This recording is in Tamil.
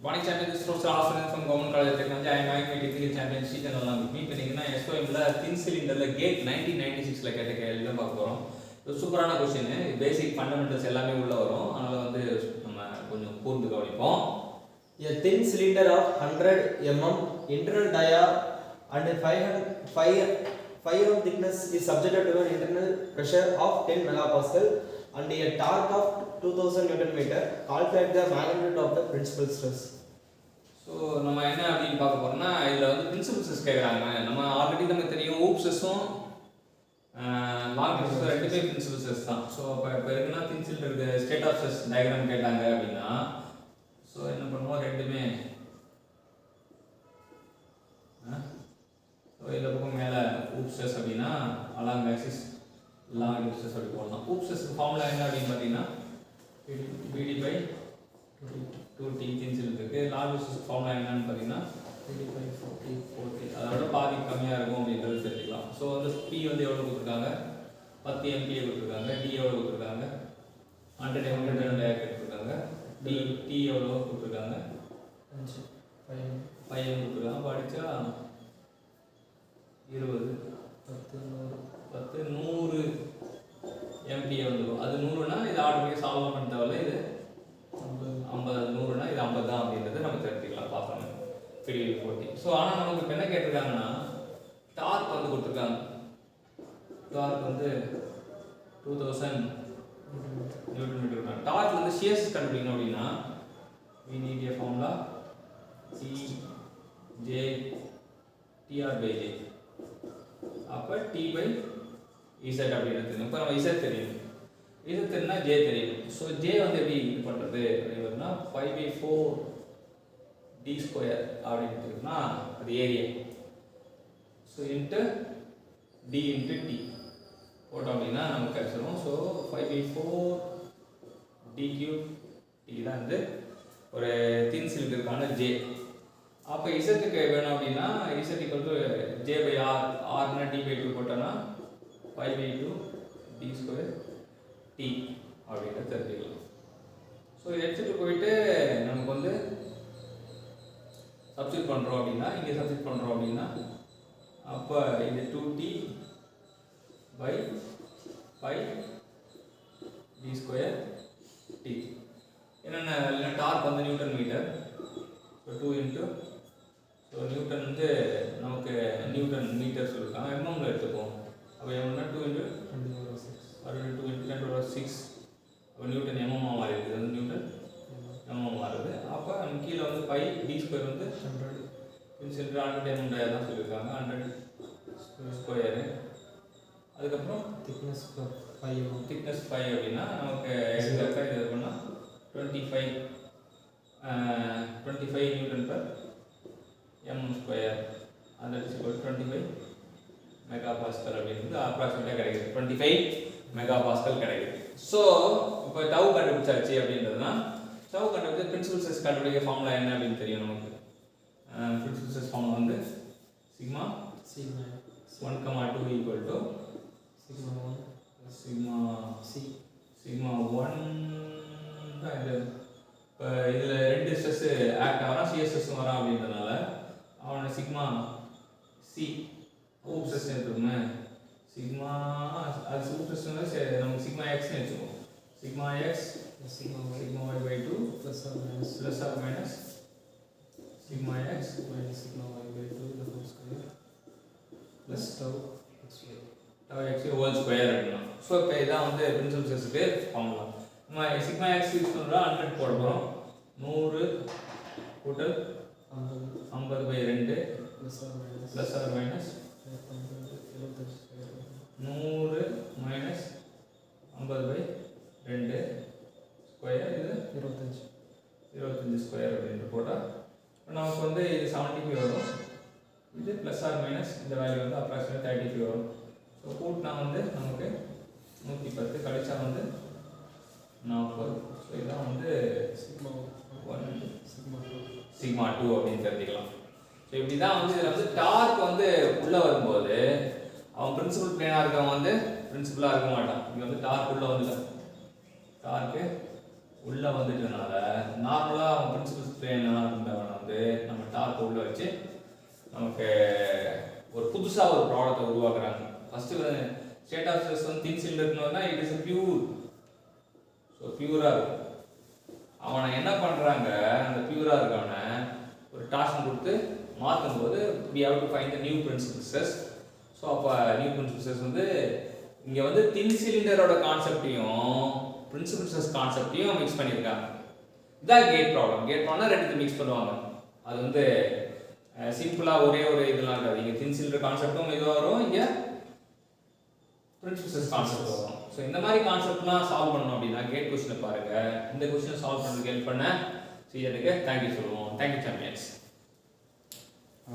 Morning champion, this is Professor Aswaran from Government College of Technology. I am having my technical champion sheet and along with me. இப்போ SOMல thin cylinderல gate 1996ல கேட்ட கேள்வி தான் பார்க்க போறோம். இது சூப்பரான क्वेश्चन. பேசிக் ஃபண்டமெண்டல்ஸ் எல்லாமே உள்ள வரும். அதனால வந்து நம்ம கொஞ்சம் கூர்ந்து கவனிப்போம். A thin cylinder of 100 mm internal dia and 5 mm thickness is subjected to an internal pressure of 10 megapascal and a torque of 2000 Newton meter. Calculate the magnitude of the principal stress. So நம்ம என்ன அப்படின்னு பார்க்க போறோம்னா இதில் வந்து பிரின்சிபல் ஸ்ட்ரெஸ் கேட்குறாங்க. நம்ம ஆல்ரெடி நமக்கு தெரியும் ஊப் ஸ்ட்ரெஸ்ஸும் லாங் ஸ்ட்ரெஸ்ஸும் ரெண்டுமே பிரின்சிபல் ஸ்ட்ரெஸ் தான். ஸோ இப்போ இருக்குன்னா தின் சிலிண்டருக்கு ஸ்டேட் ஆஃப் ஸ்ட்ரெஸ் டயக்ராம் கேட்டாங்க அப்படின்னா ஸோ என்ன பண்ணுவோம் ரெண்டுமே ஸோ இந்த பக்கம் மேலே ஊப் ஸ்ட்ரெஸ் அப்படின்னா அலாங் ஆக்சிஸ் லாங் ஸ்ட்ரெஸ் அப்படி போடலாம். ஊப் ஸ்ட்ரெஸ் ஃபார்முலா என்ன அப்படின்னு பார்த்தீங்கன்னா BD by 2T தின் சிலிண்டருக்கு. லாங் ஸ்ட்ரெஸ் ஃபார்முலா என்னன்னு பார்த்தீங்கன்னா BD by 40 அதோட பாதி கம்மியாக இருக்கும் அப்படின்றது தெரிஞ்சுக்கலாம். ஸோ வந்து P வந்து எவ்வளோ கொடுத்துருக்காங்க 10 MPa கொடுத்துருக்காங்க. D எவ்வளோ கொடுத்துருக்காங்க 100 MPa கொடுத்துருக்காங்க. T எவ்வளோ கொடுத்துருக்காங்க 5 கொடுத்துருக்காங்க. படித்தா 20 10 100 MPa வந்துடும். அது 100னா இது ஆட்டோமேட்டிக்காக சால்வ் பண்ண தேவையில்ல. இது 50 100னா இது 50 தான் அப்படின்றது நம்ம தெரிஞ்சுக்கலாம் பார்த்தோம். 40. ஸோ ஆனால் நமக்கு இப்போ என்ன கேட்டிருக்காங்கன்னா டார்க் வந்து கொடுத்துருக்காங்க. டார்க் வந்து 2000 நியூட்டன் மீட்டர் கொடுத்தாங்க. டார்க் வந்து ஷியர்ஸ் கண்டுபிடிக்கணும் அப்படின்னா we need a formula C J TR by J. அப்போ T by Z அப்படின்றது இப்போ நம்ம Z தெரியும். Z தெரியும்னா J தெரியும். ஸோ J வந்து எப்படி இது பண்ணுறது அப்படின்னா 5/4 D ஸ்கொயர் அப்படின்னு இருக்குன்னா அது area. So into D into T போட்டோம் அப்படின்னா நமக்கு கிடைச்சிடும். ஸோ 5/4 D கியூப் T தான் வந்து ஒரு தின் சிலிண்டருக்கான J. அப்போ இசட்டுக்கு வேணும் அப்படின்னா Z equal to J by R. ஆர்னா D by 2 போட்டோன்னா 5/2 D ஸ்கொயர் T அப்படின்ட்டு தெரிஞ்சுக்கலாம். ஸோ இதை எடுத்துகிட்டு போயிட்டு நமக்கு வந்து சப்ஸ்டிட் பண்ணுறோம் அப்படின்னா இங்கே சப்ஸ்டிட் பண்ணுறோம் அப்படின்னா அப்போ இது 2T by 5 D square T. என்னென்ன டார்க் வந்து newton metre. So 2 into so newton வந்து நமக்கு நியூட்டன் மீட்டர் சொல்லியிருக்காங்க. எம்எம்ல எடுத்துப்போம். அப்போ எம்னா 2 இன்ட்டு 2 இன்ட்டு 10⁶. அப்போ நியூட்டன் எம்எம்மா மாறி இருக்குது. வந்து நியூட்டன் எம்எம் மாறுது. அப்போ நம்ம கீழே வந்து 5 D ஸ்கொயர் வந்து 100 mm தான் சொல்லியிருக்காங்க. 100 ஸ்கொயரு. அதுக்கப்புறம் திக்னஸ் 5 அப்படின்னா நமக்கு எக்ஸாக்டாக இது இருக்குன்னா 25 நியூட்டன் பர் mm ஸ்கொயர். அந்த 25 மெகாபாஸ்கல் அப்படின்றது அப்ராக்சிமேட்டாக கிடைக்குது. 25 மெகாபாஸ்கல் கிடைக்குது. ஸோ இப்போ டவ் கண்டுபிடிச்சாச்சு அப்படின்றதுனா டவ் கண்டுபிடிச்ச பிரின்சிபல் ஸ்ட்ரெஸ் கண்டுபிடிக்க ஃபார்முலா என்ன அப்படின்னு தெரியும் நமக்கு. பிரின்சிபல் ஸ்ட்ரெஸ் ஃபார்முலா வந்து சிக்மா 1,2 ஈக்குவல் டு சிக்மா 1 தான் இது. இப்போ இதில் ரெண்டு ஸ்ட்ரெஸ்ஸு ஆக்ட் ஆகிறான். சிஎஸ் ஸ்ட்ரெஸ்ஸும் வரான் அப்படின்றதுனால அவனை சிக்மா சி ஊப் ஸ்ட்ரெஸ் எடுத்துக்கோங்க. சிக்மா அது ஊப் ஸ்ட்ரெஸ் நமக்கு சிக்மா எக்ஸ்னு வச்சுக்கோம். Sigma x sigma y by 2 plus or minus sigma x minus sigma y by 2 the whole square plus tau x whole square அப்படின்னா. ஸோ இப்போ இதான் வந்து பிரின்சிபல் ஸ்ட்ரெஸ்ஸுக்கு ஃபார்முலா. நம்ம சிக்மா எக்ஸ் யூஸ் பண்ணுறோம். 100 போட போகிறோம். 100 கூட்டல் 50/2 plus or minus 100 minus 50/2 square. இது 25 ஸ்கொயர் அப்படின்ட்டு போட்டால் நமக்கு வந்து இது 75 வரும். இது ப்ளஸ் ஆர் மைனஸ் இந்த வேல்யூ வந்து அப்ராக்சிமேட் 35 வரும். ஸோ கூட்டினா வந்து நமக்கு 110 கழிச்சா வந்து 40. ஸோ இதான் வந்து சிக்மா 2 அப்படின்னு தெரிஞ்சுக்கலாம். ஸோ இப்படி தான் வந்து இதில் வந்து டார்க் வந்து உள்ளே வரும்போது அவன் பிரின்சிபல் பிளேனாக இருக்கவன் வந்து பிரின்சிபலாக இருக்க மாட்டான். இங்கே வந்து டார்க் உள்ளே வந்துட்டான். டார்க்கு உள்ளே வந்துட்டனால நார்மலாக அவன் பிரின்சிபல் ஸ்ட்ரெயினாக இருந்தவன் வந்து நம்ம டார்க் உள்ளே வச்சு நமக்கு ஒரு புதுசாக ஒரு ப்ராடக்ட்டை உருவாக்குறாங்க. ஃபஸ்ட்டு ஸ்டேட் ஆஃப் ஸ்ட்ரெஸ் வந்து தின் சிலிண்டர்னா இட் இஸ் பியூர். ஸோ பியூராக இருக்கும். அவனை என்ன பண்ணுறாங்க, அந்த பியூராக இருக்கவனை ஒரு டாஸ்க் கொடுத்து மாற்றும் போது we have to find the new principal stress. So அப்போ நியூ பிரின்சிபல் ஸ்ட்ரெஸ் வந்து இங்கே வந்து தின் சிலிண்டரோட கான்செப்டையும் பிரின்சிபல் ஸ்ட்ரெஸ் கான்செப்டையும் மிக்ஸ் பண்ணியிருக்காங்க. இதான் கேட் ப்ராப்ளம். கேட் ப்ராப்ளம்னா ரெண்டு மிக்ஸ் பண்ணுவாங்க. அது வந்து சிம்பிளாக ஒரே ஒரு இதெல்லாம் இருக்காது. இங்கே தின் சிலிண்டர் கான்செப்டும் இதுவாக வரும், இங்கே பிரின்சிபல் ஸ்ட்ரெஸ் கான்செப்ட் வரும். ஸோ இந்த மாதிரி கான்செப்ட்லாம் சால்வ் பண்ணணும் அப்படின்னா கேட் கொஸ்டினை பாருங்கள். இந்த கொஸ்டினை சால்வ் பண்ணுறதுக்கு ஹெல்ப் பண்ண செய்யறதுக்கு தேங்க்யூ சொல்லுவோம். Thank you champions.